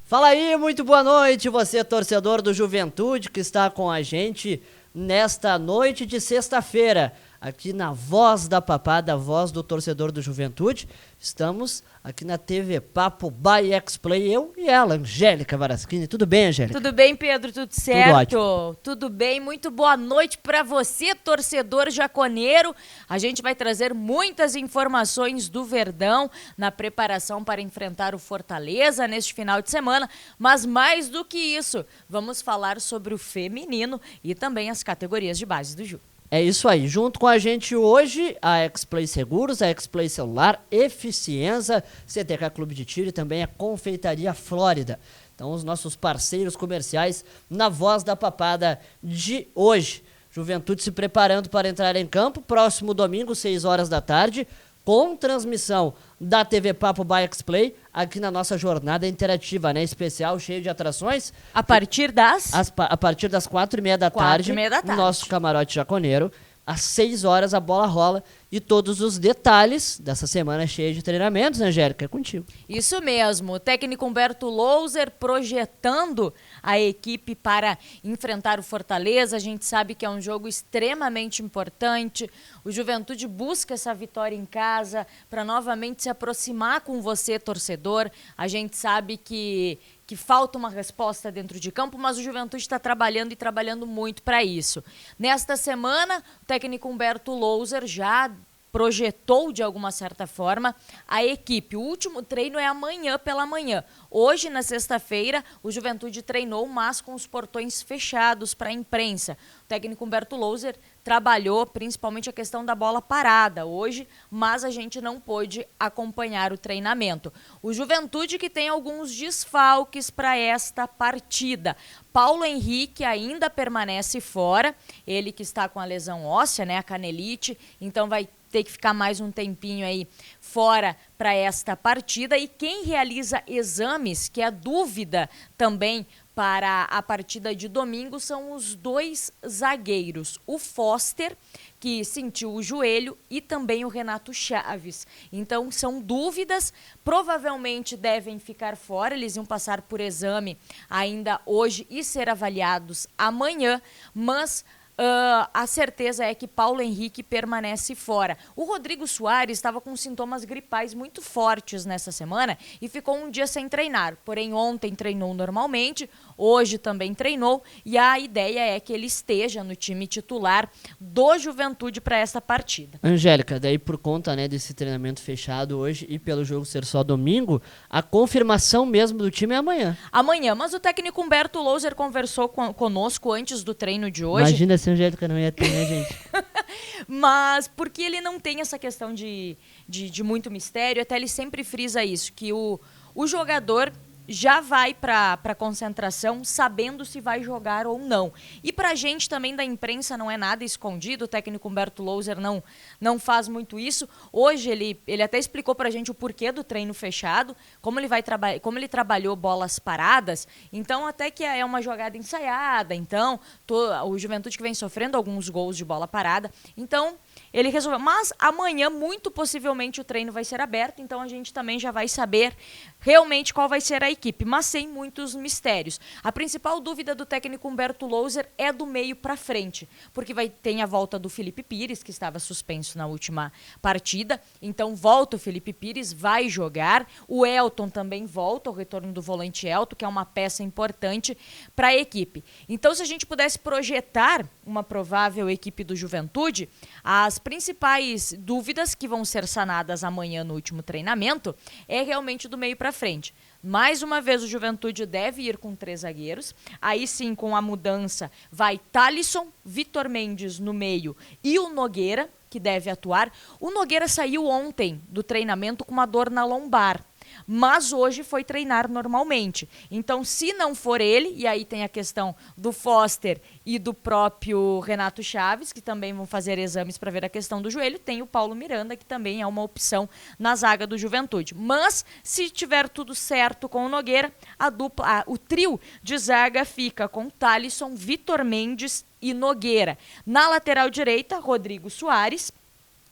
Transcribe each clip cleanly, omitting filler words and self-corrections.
Fala aí, muito boa noite, você torcedor do Juventude que está com a gente nesta noite de sexta-feira, aqui na Voz da Papada, a voz do torcedor do Juventude. Estamos aqui na TV Papo by X-Play, eu e ela, Angélica Varaschini. Tudo bem, Angélica? Tudo bem, Pedro? Tudo certo? Tudo ótimo. Tudo bem, muito boa noite para você, torcedor jaconeiro. A gente vai trazer muitas informações do Verdão na preparação para enfrentar o Fortaleza neste final de semana, mas mais do que isso, vamos falar sobre o feminino e também as categorias de base do Ju. É isso aí, junto com a gente hoje, a X-Play Seguros, a X-Play Celular, Eficienza, CTK Clube de Tiro e também a Confeitaria Flórida. Então, os nossos parceiros comerciais na Voz da Papada de hoje. Juventude se preparando para entrar em campo, próximo domingo, 6 horas da tarde, com transmissão da TV Papo by X-Play, aqui na nossa jornada interativa, né? Especial, cheio de atrações. A partir das? A partir das 4h30 da tarde, no nosso camarote jaconeiro. Às 6 horas a bola rola e todos os detalhes dessa semana cheia de treinamentos, Angélica, é contigo. Isso mesmo, o técnico Humberto Louser projetando a equipe para enfrentar o Fortaleza. A gente sabe que é um jogo extremamente importante. O Juventude busca essa vitória em casa para novamente se aproximar com você, torcedor. A gente sabe que falta uma resposta dentro de campo, mas o Juventude está trabalhando e trabalhando muito para isso. Nesta semana, o técnico Humberto Louser já projetou de alguma certa forma a equipe. O último treino é amanhã pela manhã. Hoje, na sexta-feira, o Juventude treinou, mas com os portões fechados para a imprensa. O técnico Humberto Louser trabalhou principalmente a questão da bola parada hoje, mas a gente não pôde acompanhar o treinamento. O Juventude que tem alguns desfalques para esta partida. Paulo Henrique ainda permanece fora, ele que está com a lesão óssea, né, a canelite, então vai ter que ficar mais um tempinho aí fora para esta partida. E quem realiza exames, que é dúvida também para a partida de domingo, são os dois zagueiros, o Foster, que sentiu o joelho, e também o Renato Chaves. Então, são dúvidas, provavelmente devem ficar fora, eles iam passar por exame ainda hoje e ser avaliados amanhã, mas a certeza é que Paulo Henrique permanece fora. O Rodrigo Soares estava com sintomas gripais muito fortes nessa semana e ficou um dia sem treinar. Porém, ontem treinou normalmente, hoje também treinou e a ideia é que ele esteja no time titular do Juventude para essa partida. Angélica, daí por conta, né, desse treinamento fechado hoje e pelo jogo ser só domingo, a confirmação mesmo do time é amanhã. Amanhã, mas o técnico Humberto Louser conversou conosco antes do treino de hoje. Imagina se a Angélica não ia ter, né, gente? Mas porque ele não tem essa questão de muito mistério, até ele sempre frisa isso, que o jogador já vai para a concentração sabendo se vai jogar ou não. E para a gente também da imprensa não é nada escondido, o técnico Humberto Louser não faz muito isso. Hoje ele até explicou para a gente o porquê do treino fechado, como ele trabalhou bolas paradas, então até que é uma jogada ensaiada, então o Juventude que vem sofrendo alguns gols de bola parada, então ele resolveu. Mas amanhã, muito possivelmente, o treino vai ser aberto, então a gente também já vai saber realmente qual vai ser a equipe, mas sem muitos mistérios. A principal dúvida do técnico Humberto Louser é do meio para frente, porque tem a volta do Felipe Pires, que estava suspenso na última partida, então volta o Felipe Pires, vai jogar, o Elton também volta, o retorno do volante Elton, que é uma peça importante para a equipe. Então, se a gente pudesse projetar uma provável equipe do Juventude, as principais dúvidas que vão ser sanadas amanhã no último treinamento é realmente do meio para frente. Mais uma vez o Juventude deve ir com 3 zagueiros, aí sim com a mudança vai Thalisson, Vitor Mendes no meio e o Nogueira, que deve atuar. O Nogueira saiu ontem do treinamento com uma dor na lombar, mas hoje foi treinar normalmente. Então, se não for ele, e aí tem a questão do Foster e do próprio Renato Chaves, que também vão fazer exames para ver a questão do joelho, tem o Paulo Miranda, que também é uma opção na zaga do Juventude. Mas, se tiver tudo certo com o Nogueira, o trio de zaga fica com Thalisson, Vitor Mendes e Nogueira. Na lateral direita, Rodrigo Soares.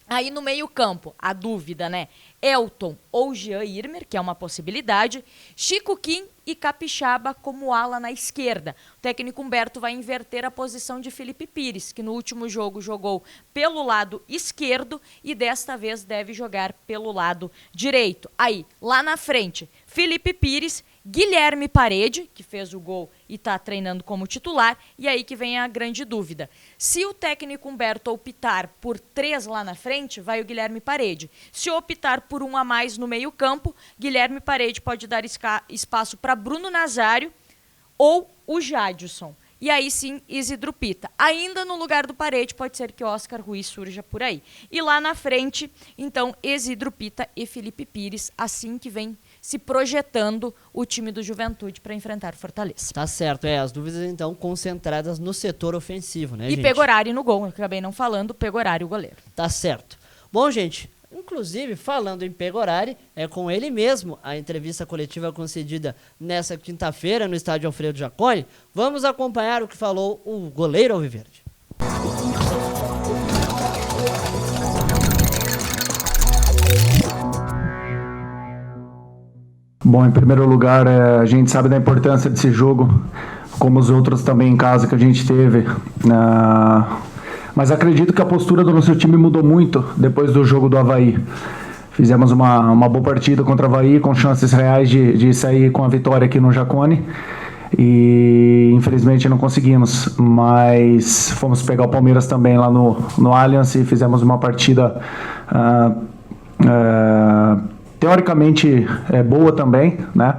Aí no meio campo, a dúvida, né? Elton ou Jean Irmer, que é uma possibilidade, Chico Kim e Capixaba como ala na esquerda. O técnico Humberto vai inverter a posição de Felipe Pires, que no último jogo jogou pelo lado esquerdo e desta vez deve jogar pelo lado direito. Aí, lá na frente, Felipe Pires, Guilherme Parede, que fez o gol e está treinando como titular, e aí que vem a grande dúvida. Se o técnico Humberto optar por 3 lá na frente, vai o Guilherme Parede. Se optar por 1 a mais no meio-campo, Guilherme Parede pode dar espaço para Bruno Nazário ou o Jadson. E aí sim, Isidro Pita. Ainda no lugar do Parede, pode ser que Oscar Ruiz surja por aí. E lá na frente, então, Isidro Pita e Felipe Pires, assim que vem se projetando o time do Juventude para enfrentar o Fortaleza. Tá certo, as dúvidas então concentradas no setor ofensivo, né, gente? E Pegorari no gol, eu acabei não falando, Pegorari o goleiro. Tá certo. Bom, gente, inclusive, falando em Pegorari, é com ele mesmo a entrevista coletiva concedida nessa quinta-feira no estádio Alfredo Jaconi. Vamos acompanhar o que falou o goleiro alviverde. Bom, em primeiro lugar, a gente sabe da importância desse jogo, como os outros também em casa que a gente teve. Mas acredito que a postura do nosso time mudou muito depois do jogo do Avaí. Fizemos uma boa partida contra o Avaí, com chances reais de sair com a vitória aqui no Jaconi. E infelizmente não conseguimos, mas fomos pegar o Palmeiras também lá no Allianz e fizemos uma partida teoricamente boa também, né?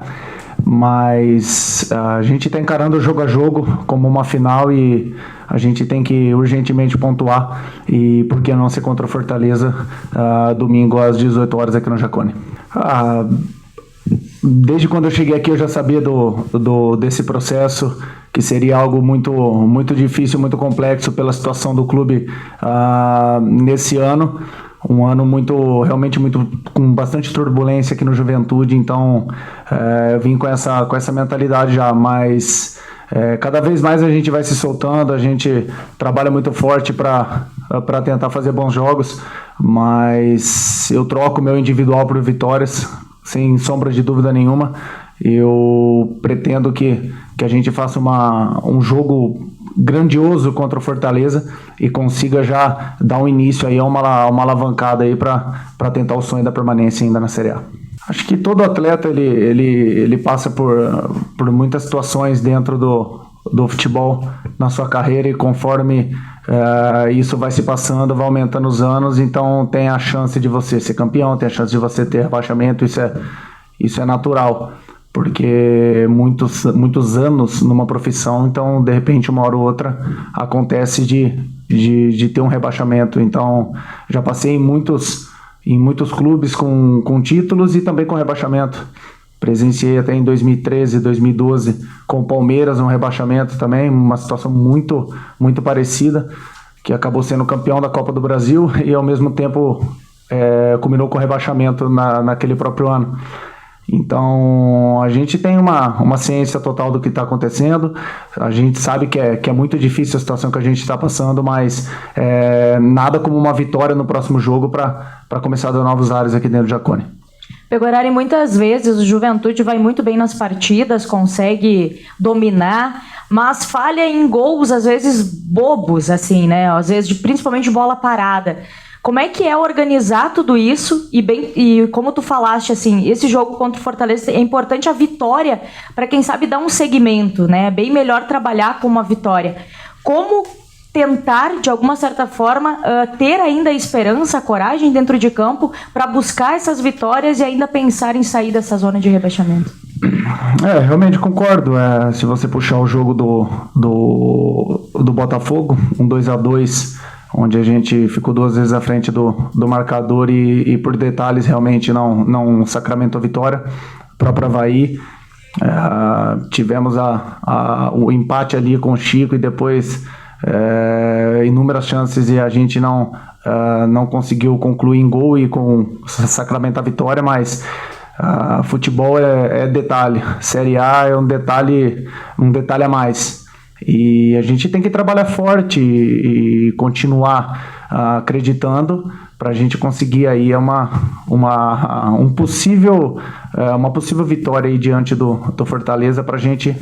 Mas a gente está encarando jogo a jogo como uma final e a gente tem que urgentemente pontuar, e por que não ser contra o Fortaleza domingo às 18 horas aqui no Jaconi. Desde quando eu cheguei aqui eu já sabia desse processo, que seria algo muito, muito difícil, muito complexo pela situação do clube nesse ano. Um ano realmente com bastante turbulência aqui no Juventude, então eu vim com essa mentalidade já, mas cada vez mais a gente vai se soltando, a gente trabalha muito forte para tentar fazer bons jogos, mas eu troco meu individual por vitórias, sem sombra de dúvida nenhuma. Eu pretendo que a gente faça um jogo grandioso contra o Fortaleza e consiga já dar um início aí a uma alavancada aí para tentar o sonho da permanência ainda na Série A. Acho que todo atleta ele passa por muitas situações dentro do futebol na sua carreira, e conforme isso vai se passando, vai aumentando os anos, então tem a chance de você ser campeão, tem a chance de você ter rebaixamento, isso é natural, porque muitos anos numa profissão, então de repente uma hora ou outra acontece de ter um rebaixamento. Então já passei em muitos clubes com títulos e também com rebaixamento. Presenciei até em 2013, 2012 com o Palmeiras um rebaixamento também, uma situação muito, muito parecida, que acabou sendo campeão da Copa do Brasil e ao mesmo tempo culminou com o rebaixamento naquele próprio ano. Então a gente tem uma ciência total do que está acontecendo, a gente sabe que é muito difícil a situação que a gente está passando, mas nada como uma vitória no próximo jogo para começar a dar novos ares aqui dentro do Jaconi. Pegorari, muitas vezes o Juventude vai muito bem nas partidas, consegue dominar, mas falha em gols às vezes bobos, assim, né? Às vezes principalmente bola parada. Como é que é organizar tudo isso? E como tu falaste, assim, esse jogo contra o Fortaleza é importante a vitória para quem sabe dar um segmento, né? É bem melhor trabalhar com uma vitória. Como tentar, de alguma certa forma, ter ainda a esperança, a coragem dentro de campo para buscar essas vitórias e ainda pensar em sair dessa zona de rebaixamento? Realmente concordo. Se você puxar o jogo do Botafogo, um 2-2, onde a gente ficou 2 vezes à frente do marcador e por detalhes realmente não sacramentou a vitória. O próprio Avaí, tivemos o empate ali com o Chico e depois inúmeras chances e a gente não conseguiu concluir em gol e sacramentar a vitória, mas futebol é detalhe, Série A é um detalhe a mais. E a gente tem que trabalhar forte e continuar acreditando para a gente conseguir aí uma possível vitória aí diante do Fortaleza, para a gente,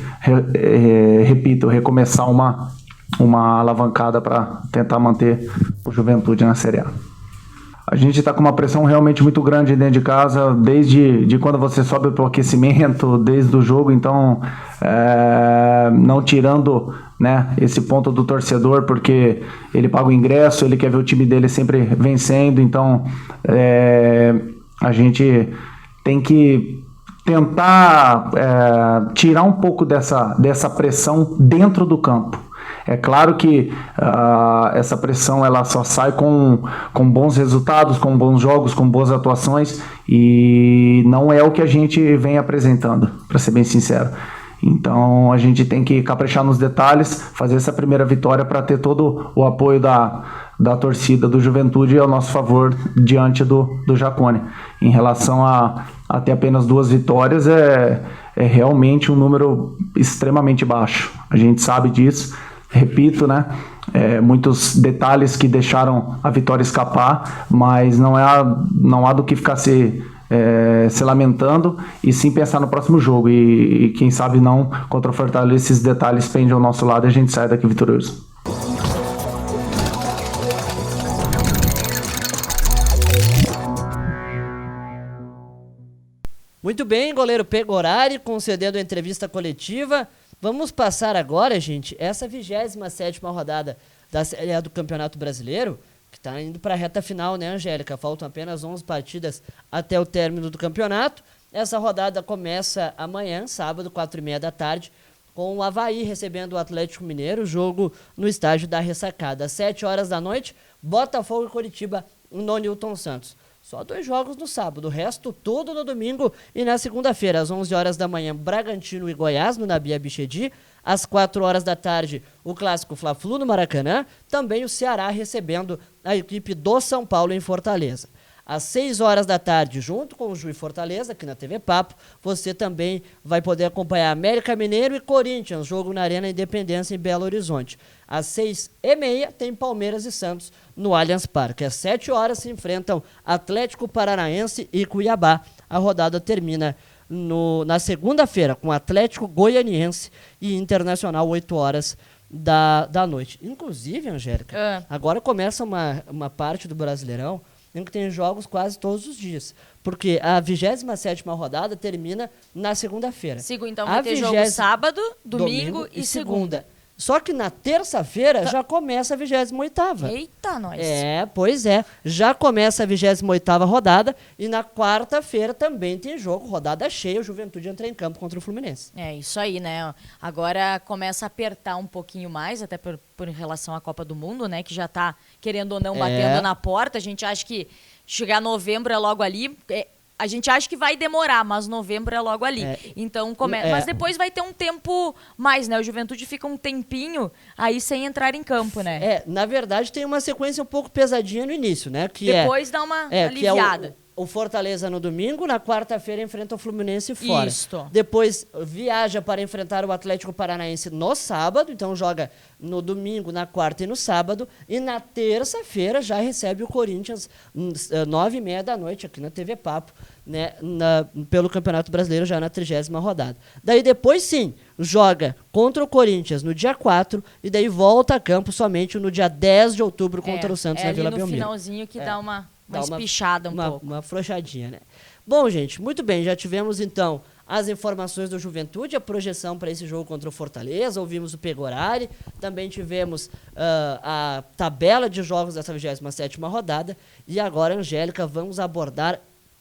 repito, recomeçar uma alavancada para tentar manter o Juventude na Série A. A gente está com uma pressão realmente muito grande dentro de casa, desde quando você sobe para o aquecimento, desde o jogo, então não tirando, né, esse ponto do torcedor, porque ele paga o ingresso, ele quer ver o time dele sempre vencendo, então a gente tem que tentar tirar um pouco dessa pressão dentro do campo. É claro que essa pressão ela só sai com bons resultados, com bons jogos, com boas atuações, e não é o que a gente vem apresentando, para ser bem sincero. Então a gente tem que caprichar nos detalhes, fazer essa primeira vitória para ter todo o apoio da torcida do Juventude ao nosso favor diante do Jacone. Em relação a ter apenas 2 vitórias, é realmente um número extremamente baixo. A gente sabe disso. Repito, né? Muitos detalhes que deixaram a vitória escapar, mas não há do que ficar se lamentando, e sim pensar no próximo jogo. E quem sabe não, contra o Fortaleza, esses detalhes pendem ao nosso lado e a gente sai daqui vitorioso. Muito bem, goleiro Pegorari concedendo a entrevista coletiva. Vamos passar agora, gente, essa 27ª rodada da Série A do Campeonato Brasileiro, que está indo para a reta final, né, Angélica? Faltam apenas 11 partidas até o término do campeonato. Essa rodada começa amanhã, sábado, 4h30 da tarde, com o Avaí recebendo o Atlético Mineiro, jogo no estádio da Ressacada. Às 7h da noite, Botafogo e Coritiba no Newton Santos. Só 2 jogos no sábado, o resto tudo no domingo. E na segunda-feira, às 11h da manhã, Bragantino e Goiás, no Nabi Abichedi. Às 4h da tarde, o clássico Fla-Flu no Maracanã. Também o Ceará recebendo a equipe do São Paulo em Fortaleza. Às 6h da tarde, junto com o Juiz Fortaleza, aqui na TV Papo, você também vai poder acompanhar América Mineiro e Corinthians, jogo na Arena Independência em Belo Horizonte. Às 6h30 tem Palmeiras e Santos no Allianz Parque. Às 7h se enfrentam Atlético Paranaense e Cuiabá. A rodada termina na segunda-feira com Atlético Goianiense e Internacional, 8h da noite. Inclusive, Angélica, agora começa uma parte do Brasileirão em que tem jogos quase todos os dias. Porque a 27ª rodada termina na segunda-feira. Então vai ter jogo sábado, domingo e segunda. Só que na terça-feira já começa a 28ª. Eita, nós! Pois é. Já começa a 28ª rodada e na quarta-feira também tem jogo, rodada cheia, o Juventude entra em campo contra o Fluminense. É isso aí, né? Agora começa a apertar um pouquinho mais, até por relação à Copa do Mundo, né? Que já tá, querendo ou não, batendo na porta. A gente acha que chegar novembro é logo ali. A gente acha que vai demorar, mas novembro é logo ali. Então começa. Mas depois vai ter um tempo mais, né? O Juventude fica um tempinho aí sem entrar em campo, né? Na verdade tem uma sequência um pouco pesadinha no início, né? Que depois dá uma aliviada. Que é o Fortaleza no domingo, na quarta-feira enfrenta o Fluminense fora. Isto. Depois viaja para enfrentar o Atlético Paranaense no sábado, então joga no domingo, na quarta e no sábado. E na terça-feira já recebe o Corinthians, 9h30 da noite, aqui na TV Papo, né, pelo Campeonato Brasileiro, já na 30ª rodada. Daí depois sim, joga contra o Corinthians no dia 4 e daí volta a campo somente no dia 10 de outubro contra o Santos na Vila Belmiro. No finalzinho que dá uma espichada pouco. Uma afrouxadinha, né? Bom, gente, muito bem, já tivemos então as informações do Juventude, a projeção para esse jogo contra o Fortaleza, ouvimos o Pegorari, também tivemos a tabela de jogos dessa 27ª rodada, e agora, Angélica, vamos abordar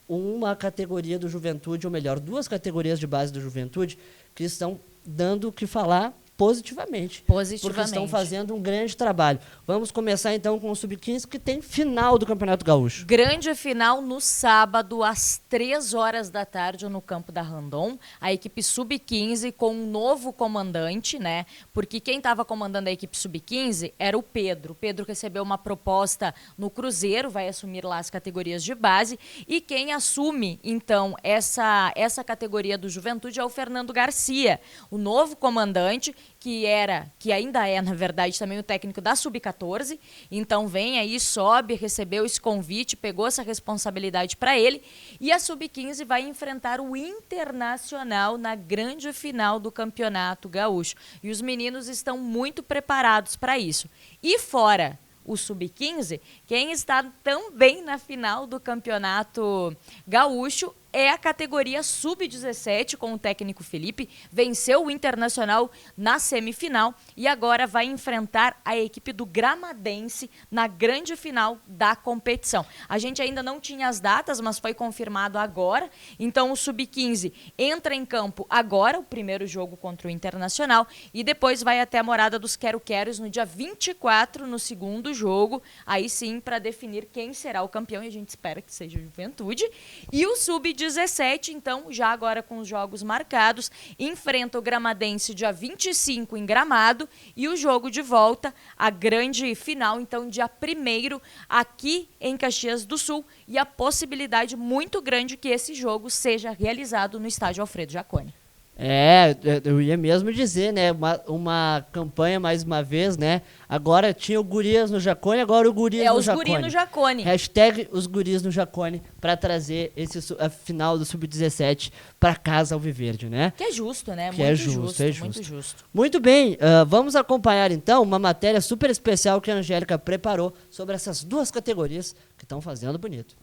uma categoria do Juventude, ou melhor, 2 categorias de base do Juventude, que estão dando o que falar positivamente. Porque estão fazendo um grande trabalho. Vamos começar então com o Sub-15, que tem final do Campeonato Gaúcho. Grande final no sábado, às 3h da tarde, no campo da Randon. A equipe Sub-15 com um novo comandante, né? Porque quem estava comandando a equipe Sub-15 era o Pedro. O Pedro recebeu uma proposta no Cruzeiro, vai assumir lá as categorias de base. E quem assume, então, essa categoria do Juventude é o Fernando Garcia, o novo comandante. que ainda é, na verdade, também o técnico da Sub-14. Então vem aí, sobe, recebeu esse convite, pegou essa responsabilidade para ele. E a Sub-15 vai enfrentar o Internacional na grande final do Campeonato Gaúcho. E os meninos estão muito preparados para isso. E fora o Sub-15, quem está também na final do Campeonato Gaúcho é a categoria Sub-17, com o técnico Felipe. Venceu o Internacional na semifinal e agora vai enfrentar a equipe do Gramadense na grande final da competição. A gente ainda não tinha as datas, mas foi confirmado agora. Então o Sub-15 entra em campo agora, o primeiro jogo contra o Internacional, e depois vai até a Morada dos Quero-Queros no dia 24, no segundo jogo, aí sim para definir quem será o campeão, e a gente espera que seja o Juventude. E o Sub-17, então, já agora com os jogos marcados, enfrenta o Gramadense dia 25 em Gramado, e o jogo de volta, a grande final, então, dia 1º aqui em Caxias do Sul, e a possibilidade muito grande que esse jogo seja realizado no estádio Alfredo Jaconi. Eu ia mesmo dizer, né, uma campanha mais uma vez, né, agora tinha o Gurias no Jaconi, agora o Gurias no Jaconi. Os Guri no Jaconi. Hashtag os Gurias no Jaconi, para trazer a final do Sub-17 para casa Alviverde, né? Que é justo, né? Que muito é justo. Muito justo. Muito bem, vamos acompanhar então uma matéria super especial que a Angélica preparou sobre essas duas categorias que estão fazendo bonito.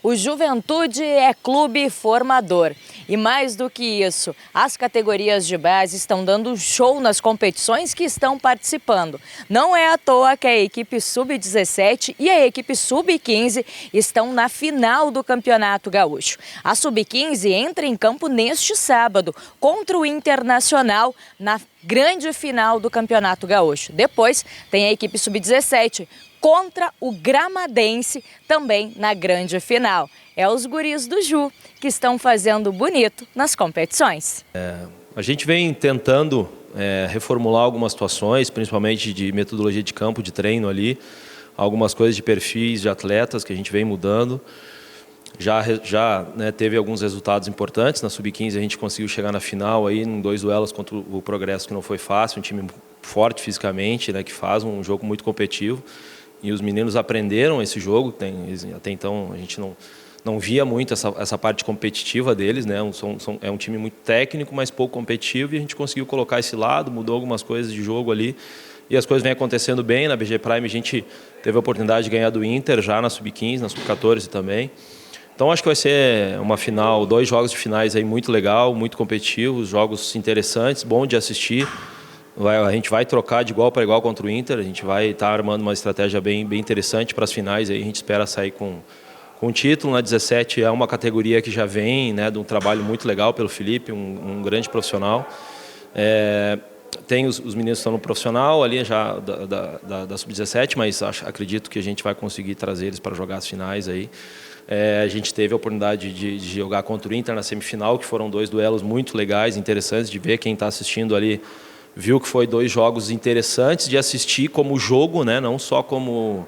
O Juventude é clube formador. E mais do que isso, as categorias de base estão dando um show nas competições que estão participando. Não é à toa que a equipe Sub-17 e a equipe Sub-15 estão na final do Campeonato Gaúcho. A Sub-15 entra em campo neste sábado contra o Internacional na grande final do Campeonato Gaúcho. Depois tem a equipe Sub-17 contra o Gramadense, também na grande final. É os guris do Ju que estão fazendo bonito nas competições. A gente vem tentando reformular algumas situações, principalmente de metodologia de campo, de treino ali, algumas coisas de perfis de atletas que a gente vem mudando. Já teve alguns resultados importantes. Na Sub-15 a gente conseguiu chegar na final aí, em 2 duelos contra o Progresso, que não foi fácil, um time forte fisicamente, né, que faz um jogo muito competitivo. E os meninos aprenderam esse jogo. Até então a gente não via muito essa parte competitiva deles, né? É um time muito técnico, mas pouco competitivo, e a gente conseguiu colocar esse lado, mudou algumas coisas de jogo ali, e as coisas vêm acontecendo bem. Na BG Prime a gente teve a oportunidade de ganhar do Inter já na Sub-15, na Sub-14 também. Então acho que vai ser uma final, 2 jogos de finais aí muito legal, muito competitivos, jogos interessantes, bom de assistir. A gente vai trocar de igual para igual contra o Inter, a gente vai estar armando uma estratégia bem interessante para as finais, aí a gente espera sair com o título. Na 17 é uma categoria que já vem, né, de um trabalho muito legal pelo Felipe, um grande profissional. Tem os meninos que estão no profissional ali já da Sub-17, mas acredito que a gente vai conseguir trazer eles para jogar as finais aí. A gente teve a oportunidade de jogar contra o Inter na semifinal, que foram 2 duelos muito legais, interessantes de ver. Quem está assistindo ali viu que foi 2 jogos interessantes de assistir como jogo, né? Não só como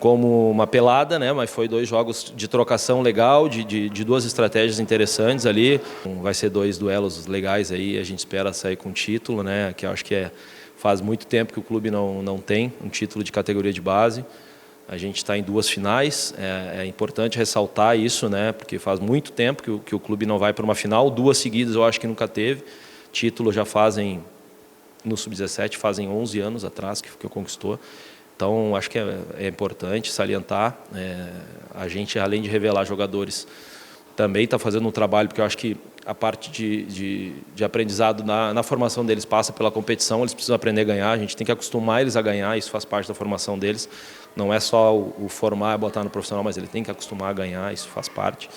uma pelada, né? Mas foi 2 jogos de trocação legal, de 2 estratégias interessantes ali. Vai ser 2 duelos legais aí, a gente espera sair com título, né? Que eu acho que faz muito tempo que o clube não tem um título de categoria de base. A gente está em 2 finais, é importante ressaltar isso, né? Porque faz muito tempo que o clube não vai para uma final, 2 seguidas eu acho que nunca teve. Título já fazem, no Sub-17, fazem 11 anos atrás que conquistou. Então, acho que é importante salientar. A gente, além de revelar jogadores, também está fazendo um trabalho, porque eu acho que a parte de aprendizado na formação deles passa pela competição. Eles precisam aprender a ganhar, a gente tem que acostumar eles a ganhar, isso faz parte da formação deles. Não é só o formar e botar no profissional, mas ele tem que acostumar a ganhar, isso faz parte.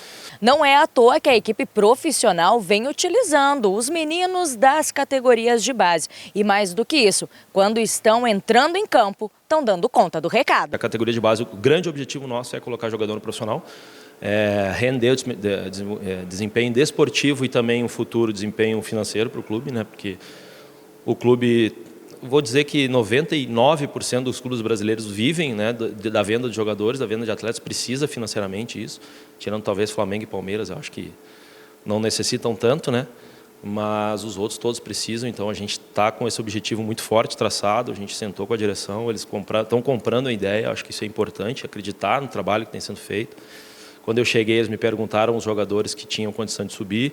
Não é à toa que a equipe profissional vem utilizando os meninos das categorias de base. E mais do que isso, quando estão entrando em campo, estão dando conta do recado. A categoria de base, o grande objetivo nosso é colocar jogador no profissional, render desempenho desportivo e também um futuro desempenho financeiro para o clube, né? Porque o clube vou dizer que 99% dos clubes brasileiros vivem, né, da venda de jogadores, da venda de atletas, precisa financeiramente isso, tirando talvez Flamengo e Palmeiras, eu acho que não necessitam tanto, né? Mas os outros todos precisam, então a gente está com esse objetivo muito forte traçado, a gente sentou com a direção, eles estão comprando a ideia, acho que isso é importante, acreditar no trabalho que tem sendo feito. Quando eu cheguei, eles me perguntaram os jogadores que tinham condição de subir,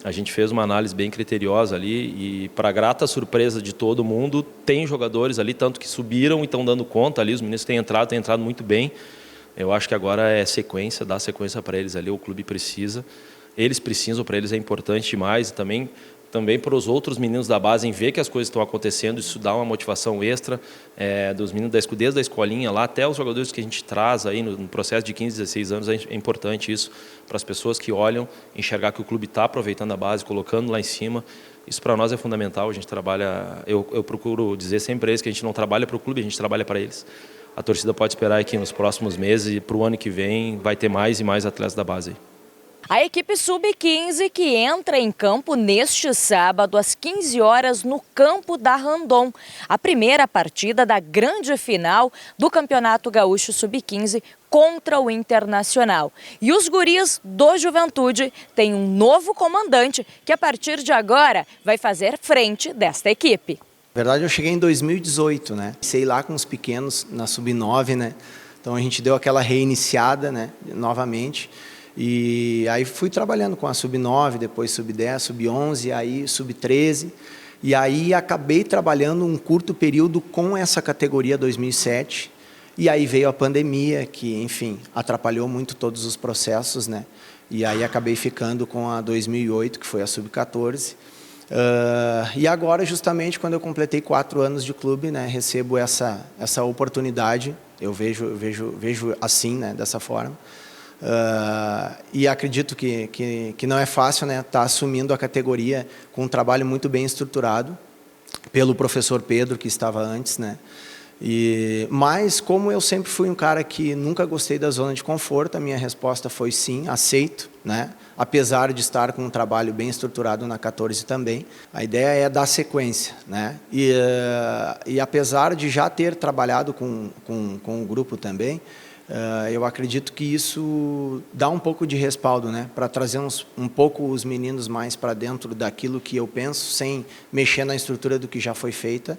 a gente fez uma análise bem criteriosa ali e, para grata surpresa de todo mundo, tem jogadores ali, tanto que subiram e estão dando conta ali, os meninos têm entrado muito bem. Eu acho que agora é sequência, dar sequência para eles ali, o clube precisa. Eles precisam, para eles é importante demais, e também para os outros meninos da base em ver que as coisas estão acontecendo, isso dá uma motivação extra dos meninos desde a escolinha lá até os jogadores que a gente traz aí no processo de 15, 16 anos, é importante isso para as pessoas que olham, enxergar que o clube está aproveitando a base, colocando lá em cima. Isso para nós é fundamental, a gente trabalha, eu procuro dizer sempre a eles que a gente não trabalha para o clube, a gente trabalha para eles. A torcida pode esperar que nos próximos meses e para o ano que vem vai ter mais e mais atletas da base aí. A equipe Sub-15 que entra em campo neste sábado às 15 horas no campo da Randon. A primeira partida da grande final do Campeonato Gaúcho Sub-15 contra o Internacional. E os guris do Juventude têm um novo comandante que a partir de agora vai fazer frente desta equipe. Na verdade eu cheguei em 2018, né? Sei lá com os pequenos na Sub-9, né? Então a gente deu aquela reiniciada, né? Novamente. E aí fui trabalhando com a Sub-9, depois Sub-10, Sub-11, aí Sub-13. E aí acabei trabalhando um curto período com essa categoria 2007. E aí veio a pandemia, que, enfim, atrapalhou muito todos os processos, né? E aí acabei ficando com a 2008, que foi a Sub-14. E agora, justamente, quando eu completei 4 anos de clube, né, recebo essa oportunidade. Eu vejo assim, né, dessa forma. E acredito que não é fácil, né, estar assumindo a categoria com um trabalho muito bem estruturado pelo professor Pedro, que estava antes, né? Mas como eu sempre fui um cara que nunca gostei da zona de conforto, a minha resposta foi sim, aceito, né? Apesar de estar com um trabalho bem estruturado na 14 também. A ideia é dar sequência, né? E apesar de já ter trabalhado com o grupo também, eu acredito que isso dá um pouco de respaldo, né, para trazer um pouco os meninos mais para dentro daquilo que eu penso, sem mexer na estrutura do que já foi feita,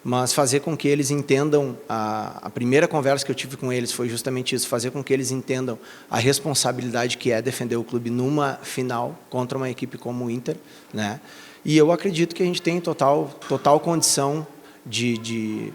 mas fazer com que eles entendam, a primeira conversa que eu tive com eles foi justamente isso, fazer com que eles entendam a responsabilidade que é defender o clube numa final contra uma equipe como o Inter, né? E eu acredito que a gente tem total condição de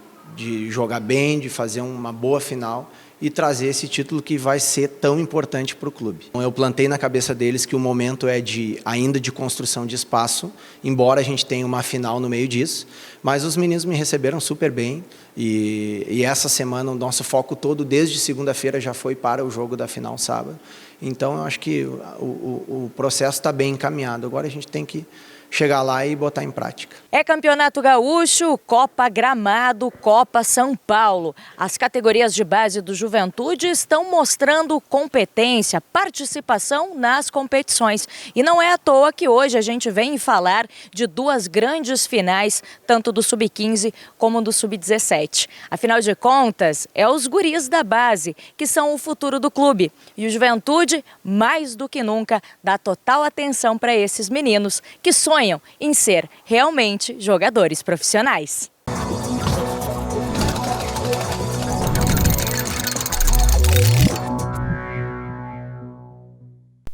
jogar bem, de fazer uma boa final e trazer esse título que vai ser tão importante para o clube. Eu plantei na cabeça deles que o momento é ainda de construção de espaço, embora a gente tenha uma final no meio disso, mas os meninos me receberam super bem e essa semana o nosso foco todo, desde segunda-feira, já foi para o jogo da final sábado. Então eu acho que o processo está bem encaminhado, agora a gente tem que chegar lá e botar em prática. É Campeonato Gaúcho, Copa Gramado, Copa São Paulo. As categorias de base do Juventude estão mostrando competência, participação nas competições. E não é à toa que hoje a gente vem falar de 2 grandes finais, tanto do Sub-15 como do Sub-17. Afinal de contas, é os guris da base que são o futuro do clube. E o Juventude, mais do que nunca, dá total atenção para esses meninos que sonham em ser realmente jogadores profissionais.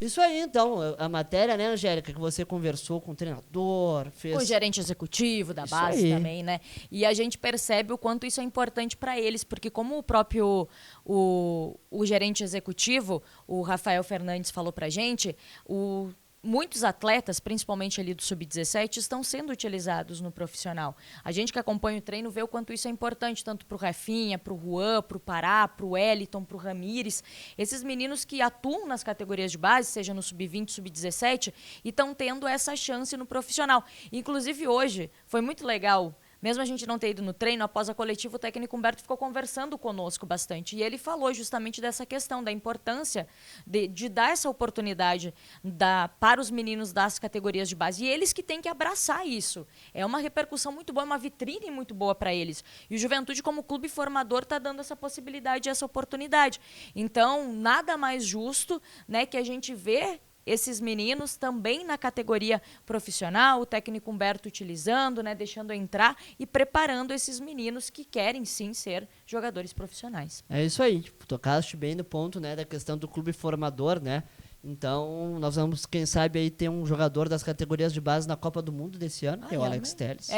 Isso aí, então, a matéria, né, Angélica, que você conversou com o treinador, fez... Com o gerente executivo da base também, né? E a gente percebe o quanto isso é importante para eles, porque como o próprio o gerente executivo, o Rafael Fernandes, falou pra gente, muitos atletas, principalmente ali do Sub-17, estão sendo utilizados no profissional. A gente que acompanha o treino vê o quanto isso é importante, tanto para o Rafinha, para o Juan, para o Pará, para o Wellington, para o Ramires. Esses meninos que atuam nas categorias de base, seja no Sub-20, Sub-17, e estão tendo essa chance no profissional. Inclusive hoje, foi muito legal mesmo a gente não ter ido no treino, após a coletiva, o técnico Humberto ficou conversando conosco bastante. E ele falou justamente dessa questão, da importância de dar essa oportunidade para os meninos das categorias de base. E eles que têm que abraçar isso. É uma repercussão muito boa, uma vitrine muito boa para eles. E o Juventude, como clube formador, está dando essa possibilidade, essa oportunidade. Então, nada mais justo, né, que a gente vê esses meninos também na categoria profissional, o técnico Humberto utilizando, né, deixando entrar e preparando esses meninos que querem sim ser jogadores profissionais. É isso aí, tocaste bem no ponto, né, da questão do clube formador, né? Então, nós vamos, quem sabe, aí ter um jogador das categorias de base na Copa do Mundo desse ano, que é o Alex Telles.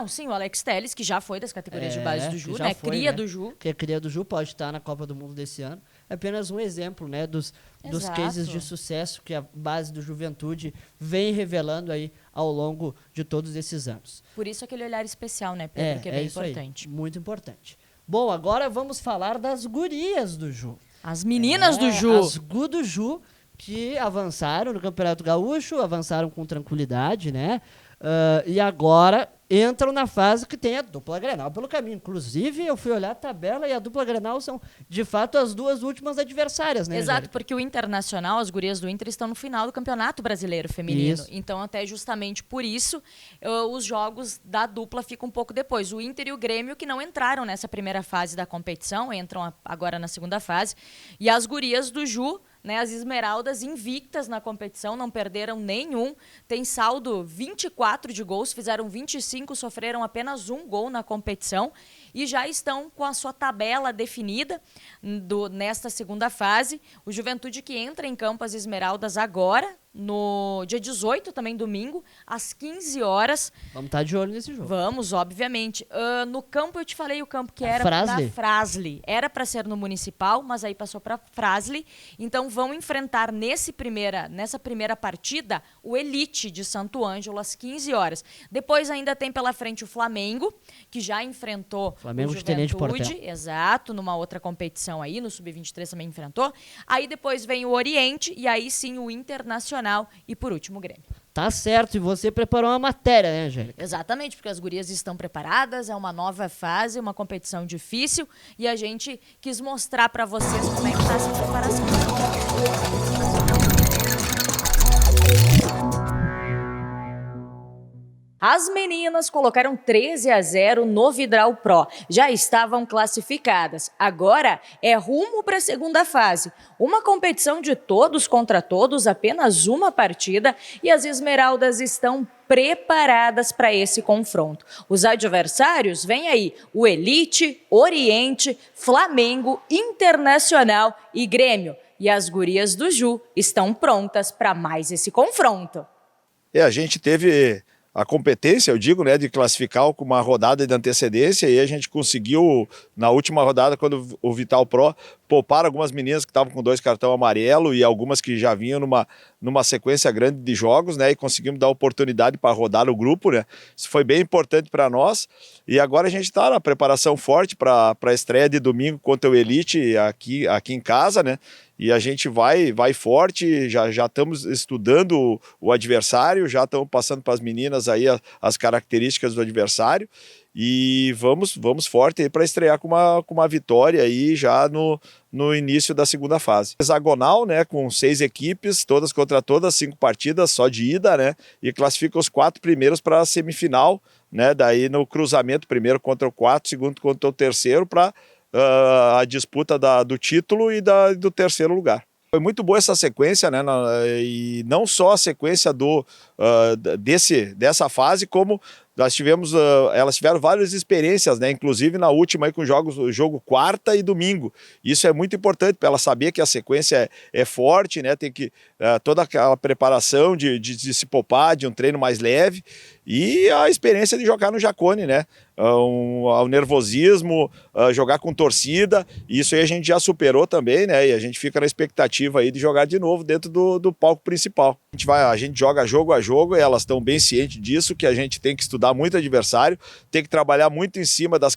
Sim, o Alex Telles, que já foi das categorias de base do Ju, né? Foi, cria né? do Ju. Que é cria do Ju, pode estar na Copa do Mundo desse ano. É apenas um exemplo, né, dos cases de sucesso que a base do Juventude vem revelando aí ao longo de todos esses anos. Por isso aquele olhar especial, né, Pedro, que é bem importante. Aí, muito importante. Bom, agora vamos falar das gurias do Ju. As meninas do Ju. As Gu do Ju, que avançaram no Campeonato Gaúcho, avançaram com tranquilidade, né? E agora entram na fase que tem a dupla Grenal pelo caminho. Inclusive, eu fui olhar a tabela e a dupla Grenal são, de fato, as duas últimas adversárias, né, Exato, Angélica? porque o Internacional, as gurias do Inter, estão no final do Campeonato Brasileiro Feminino. Isso. Então, até justamente por isso, os jogos da dupla ficam um pouco depois. O Inter e o Grêmio, que não entraram nessa primeira fase da competição, entram agora na segunda fase. E as gurias do Ju, né, as Esmeraldas invictas na competição, não perderam nenhum, tem saldo 24 de gols, fizeram 25, sofreram apenas um gol na competição e já estão com a sua tabela definida nesta segunda fase. O Juventude que entra em campo as Esmeraldas agora, no dia 18, também domingo, às 15 horas. Vamos estar de olho nesse jogo. Vamos, obviamente. No campo, eu te falei o campo que era Frasle? na Frasle. Era para ser no Municipal, mas aí passou para Frasle. Então vão enfrentar nessa primeira partida o Elite de Santo Ângelo às 15 horas. Depois ainda tem pela frente o Flamengo, que já enfrentou Flamengo o de Tenente Juventude. Portela. Exato, numa outra competição aí, no Sub-23 também enfrentou. Aí depois vem o Oriente e aí sim o Internacional e por último o Grêmio. Tá certo, e você preparou uma matéria, né, Angélica? Exatamente, porque as gurias estão preparadas, é uma nova fase, uma competição difícil e a gente quis mostrar para vocês como é que tá essa preparação. As meninas colocaram 13-0 no Vidral Pro. Já estavam classificadas. Agora é rumo para a segunda fase. Uma competição de todos contra todos, apenas uma partida, e as Esmeraldas estão preparadas para esse confronto. Os adversários vêm aí, o Elite, Oriente, Flamengo, Internacional e Grêmio. E as gurias do Ju estão prontas para mais esse confronto. A gente teve a competência, eu digo, né, de classificar com uma rodada de antecedência, e a gente conseguiu, na última rodada, quando o Vital Pro, poupar algumas meninas que estavam com 2 cartões amarelos e algumas que já vinham numa sequência grande de jogos, né, e conseguimos dar oportunidade para rodar o grupo, né. Isso foi bem importante para nós, e agora a gente está na preparação forte para a estreia de domingo contra o Elite aqui em casa, né. E a gente vai forte, já estamos estudando o adversário, já estamos passando para as meninas aí as características do adversário e vamos forte para estrear com uma vitória aí já no início da segunda fase. Hexagonal, né, com 6 equipes, todas contra todas, 5 partidas só de ida, né, e classifica os 4 primeiros para a semifinal, né, daí no cruzamento, primeiro contra o 4, segundo contra o terceiro, para a disputa do título e do terceiro lugar. Foi muito boa essa sequência, né? E não só a sequência dessa fase, como nós tivemos, elas tiveram várias experiências, né? Inclusive na última aí com o jogo quarta e domingo. Isso é muito importante para ela saber que a sequência é forte, né? Tem que toda aquela preparação de se poupar, de um treino mais leve e a experiência de jogar no Jacone, né? Ao nervosismo, jogar com torcida, isso aí a gente já superou também, né? E a gente fica na expectativa aí de jogar de novo dentro do palco principal. A gente joga jogo a jogo e elas estão bem cientes disso, que a gente tem que estudar muito adversário, tem que trabalhar muito em cima das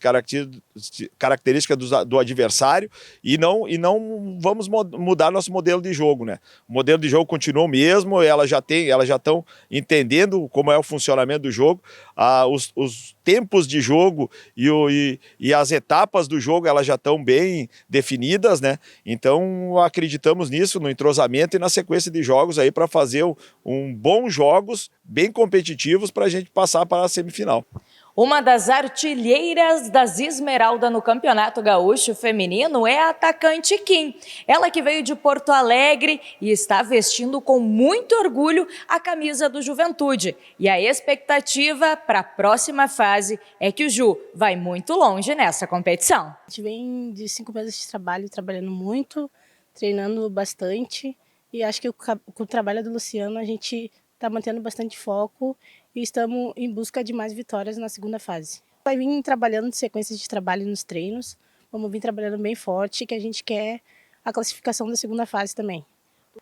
características do adversário e não vamos mudar nosso modelo de jogo, né? O modelo de jogo continua o mesmo, elas já estão entendendo como é o funcionamento do jogo, os tempos de jogo e as etapas do jogo elas já estão bem definidas, né? Então acreditamos nisso, no entrosamento e na sequência de jogos aí para fazer bons jogos, bem competitivos para a gente passar para a semifinal. Uma das artilheiras das Esmeralda no Campeonato Gaúcho Feminino é a atacante Kim. Ela que veio de Porto Alegre e está vestindo com muito orgulho a camisa do Juventude. E a expectativa para a próxima fase é que o Ju vai muito longe nessa competição. A gente vem de 5 meses de trabalho, trabalhando muito, treinando bastante. E acho que com o trabalho do Luciano a gente está mantendo bastante foco e estamos em busca de mais vitórias na segunda fase. Vai vir trabalhando de sequências de trabalho nos treinos, vamos vir trabalhando bem forte, que a gente quer a classificação da segunda fase também.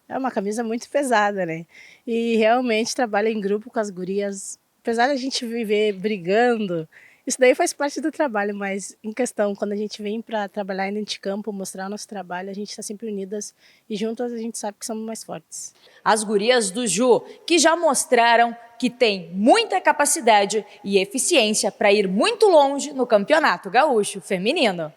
É uma camisa muito pesada, né? E realmente trabalha em grupo com as gurias. Apesar da gente viver brigando, isso daí faz parte do trabalho, mas em questão, quando a gente vem para trabalhar dentro de campo, mostrar nosso trabalho, a gente está sempre unidas e juntas a gente sabe que somos mais fortes. As gurias do Ju, que já mostraram que tem muita capacidade e eficiência para ir muito longe no Campeonato Gaúcho Feminino.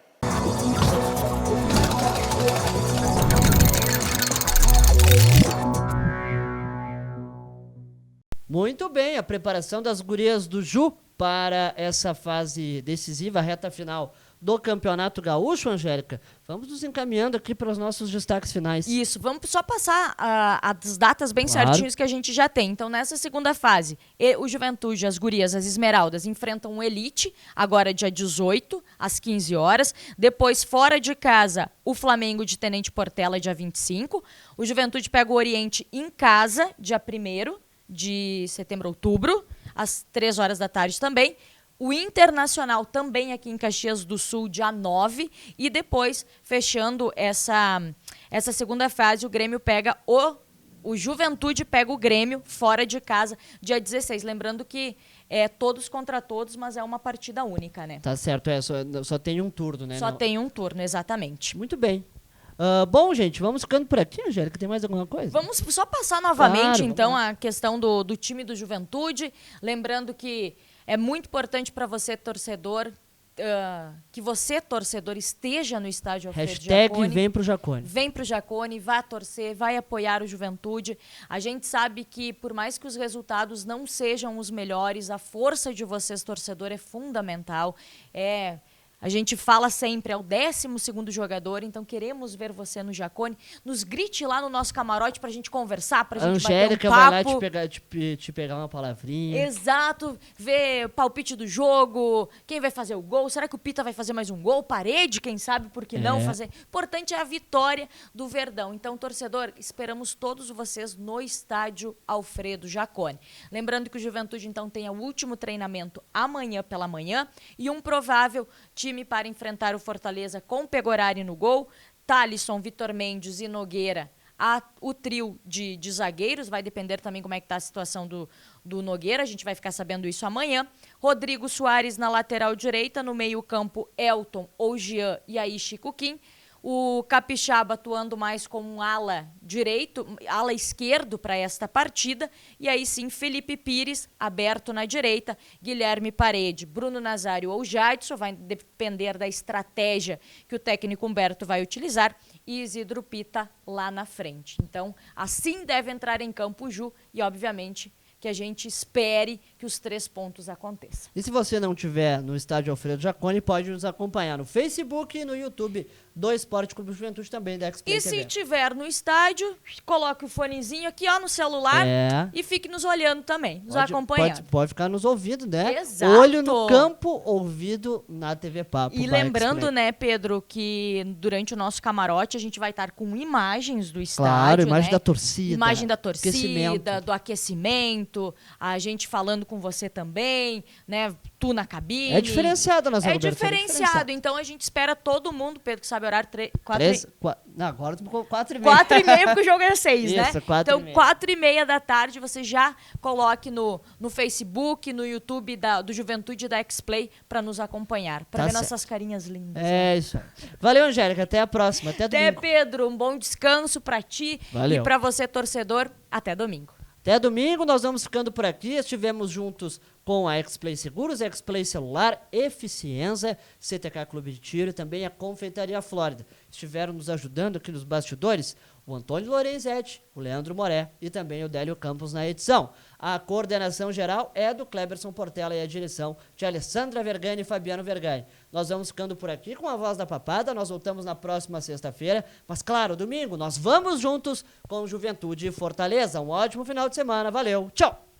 Muito bem, a preparação das gurias do Ju para essa fase decisiva, a reta final do Campeonato Gaúcho, Angélica. Vamos nos encaminhando aqui para os nossos destaques finais. Isso, vamos só passar as datas bem Claro. certinhas que a gente já tem. Então, nessa segunda fase, o Juventude, as gurias, as Esmeraldas, enfrentam o Elite, agora dia 18, às 15 horas. Depois, fora de casa, o Flamengo de Tenente Portela, dia 25. O Juventude pega o Oriente em casa, dia 1º de setembro, outubro, às 3 horas da tarde também. O Internacional também aqui em Caxias do Sul, dia 9. E depois, fechando essa segunda fase, o Grêmio pega o Juventude pega o Grêmio fora de casa, dia 16. Lembrando que é todos contra todos, mas é uma partida única, né? Tá certo, só tem um turno, né? Só tem um turno, exatamente. Muito bem. Bom, gente, vamos ficando por aqui, Angélica. Tem mais alguma coisa? Vamos só passar novamente, Claro, então, vamos. a questão do time do Juventude. Lembrando que é muito importante para você, torcedor, que você, torcedor, esteja no estádio Alfredo Hashtag Jaconi. vem pro Jaconi. Vem pro Jaconi, vai torcer, vai apoiar o Juventude. A gente sabe que, por mais que os resultados não sejam os melhores, a força de vocês, torcedor, é fundamental. A gente fala sempre, é o 12º jogador, então queremos ver você no Jaconi. Nos grite lá no nosso camarote pra gente conversar, pra gente Angélica bater um vai papo. lá te pegar uma palavrinha. Exato, ver palpite do jogo, quem vai fazer o gol, será que o Pita vai fazer mais um gol? Parede, quem sabe, por que não fazer? Importante é a vitória do Verdão. Então, torcedor, esperamos todos vocês no estádio Alfredo Jaconi. Lembrando que o Juventude, então, tem o último treinamento amanhã pela manhã e um provável time para enfrentar o Fortaleza com Pegorari no gol, Thalisson, Vitor Mendes e Nogueira. O trio de zagueiros, vai depender também como é que está a situação do Nogueira, a gente vai ficar sabendo isso amanhã. Rodrigo Soares na lateral direita, no meio campo Elton ou Jean e aí Chico Kim. O Capixaba atuando mais como um ala esquerdo para esta partida. E aí sim, Felipe Pires, aberto na direita, Guilherme Parede, Bruno Nazário ou Jadson, vai depender da estratégia que o técnico Humberto vai utilizar, e Isidro Pita lá na frente. Então, assim deve entrar em campo o Ju e, obviamente, que a gente espere que os 3 pontos aconteçam. E se você não estiver no estádio Alfredo Jaconi, pode nos acompanhar no Facebook e no YouTube do Esporte Clube Juventude, também da X-Play E TV. se tiver no estádio, coloque o fonezinho aqui no celular e fique nos olhando também, nos acompanhando. Pode ficar nos ouvindo, né? Exato. Olho no campo, ouvido na TV Papo. E lembrando, né, Pedro, que durante o nosso camarote a gente vai estar com imagens do estádio. Claro, imagem né? da torcida. Imagem da torcida, aquecimento. do aquecimento, a gente falando com você também, né? Tu na cabine. É diferenciado, Nazaré Roberto, diferenciado. Então a gente espera todo mundo, Pedro, que sabe o horário, Não, agora tu ficou 4h30. 4h30, porque o jogo é 6, né? Isso, 4h30. Então, 4h30 da tarde, você já coloque no Facebook, no YouTube do Juventude e da X-Play para nos acompanhar, para ver nossas carinhas lindas. É isso aí. Valeu, Angélica. Até a próxima. Até domingo. Pedro. Um bom descanso para ti Valeu. e para você, torcedor. Até domingo. Até domingo, nós vamos ficando por aqui. Estivemos juntos com a X-Play Seguros, a X-Play Celular, Eficienza, CTK Clube de Tiro e também a Confeitaria Flórida. Estiveram nos ajudando aqui nos bastidores o Antônio Lorenzetti, o Leandro Moré e também o Délio Campos na edição. A coordenação geral é do Cleberson Portela e a direção de Alessandra Vergani e Fabiano Vergani. Nós vamos ficando por aqui com a Voz da Papada, nós voltamos na próxima sexta-feira, mas claro, domingo nós vamos juntos com Juventude e Fortaleza. Um ótimo final de semana, valeu, tchau!